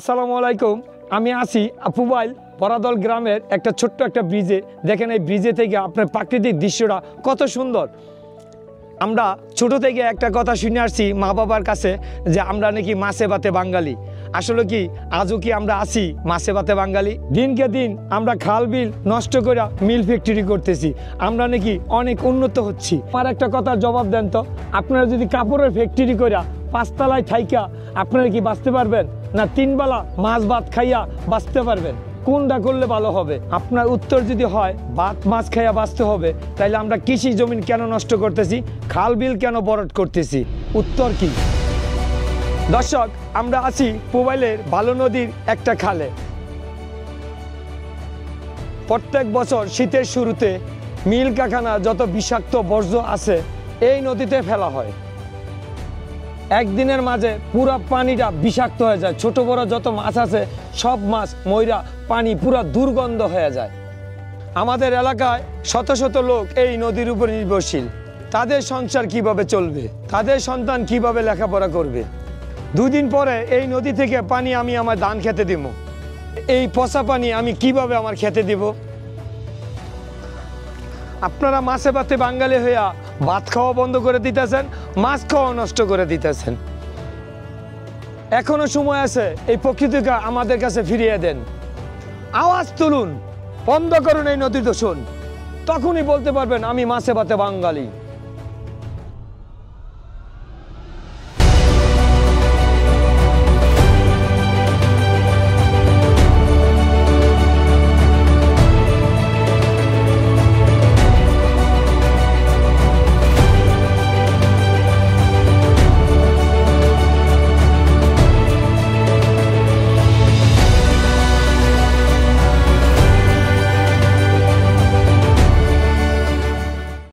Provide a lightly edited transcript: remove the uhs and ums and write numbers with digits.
আসসালামু আলাইকুম। আমি আছি আপুবাইল বরাদল গ্রামের একটা ছোট্ট একটা ব্রিজে। দেখেন এই ব্রিজে থেকে আপনার প্রাকৃতিক দৃশ্যটা কত সুন্দর। আমরা ছোট থেকে একটা কথা শুনে আসছি মা বাবার কাছে যে আমরা নাকি মাছে ভাতে বাঙালি। আসলে কি আজও কি আমরা আছি মাছে ভাতে বাঙালি? দিনকে দিন আমরা খাল বিল নষ্ট করে মিল ফ্যাক্টরি করতেছি, আমরা নাকি অনেক উন্নত হচ্ছি। আমার একটা কথার জবাব দেন তো, আপনারা যদি কাপড়ের ফ্যাক্টরি করে পাঁচতলায় থাইকা আপনারা কি বাঁচতে পারবেন, না তিনবেলা মাছ ভাত খাইয়া বাঁচতে পারবেন? কোনটা করলে ভালো হবে? আপনার উত্তর যদি হয় ভাত মাছ খাইয়া বাঁচতে হবে, তাইলে আমরা কৃষি জমিন কেন নষ্ট করতেছি, খাল বিল কেন বরট করতেছি? উত্তর কি? দর্শক, আমরা আছি পুবাইলের ভালো নদীর একটা খালে। প্রত্যেক বছর শীতের শুরুতে মিল কারখানা যত বিষাক্ত বর্জ্য আছে এই নদীতে ফেলা হয়। একদিনের মাঝে পুরা পানিটা বিষাক্ত হয়ে যায়। ছোট বড় যত মাছ আছে সব মাছ মইরা পানি পুরা দুর্গন্ধ হয়ে যায়। আমাদের এলাকায় শত শত লোক এই নদীর উপর নির্ভরশীল। তাদের সংসার কিভাবে চলবে, তাদের সন্তান কিভাবে লেখাপড়া করবে? দুদিন পরে এই নদী থেকে পানি আমি আমার ধান খেতে দিব, এই পচা পানি আমি কিভাবে আমার খেতে দিব? আপনারা মাছে ভাতে বাঙালি হইয়া ভাত খাওয়া বন্ধ করে দিতেছেন, মাছ খাওয়া নষ্ট করে দিতেছেন। এখনো সময় আছে, এই প্রকৃতিকে আমাদের কাছে ফিরিয়ে দেন। আওয়াজ তুলুন, বন্ধ করুন এই নদীর দূষণ। তখনই বলতে পারবেন আমি মাছে ভাতে বাঙালি।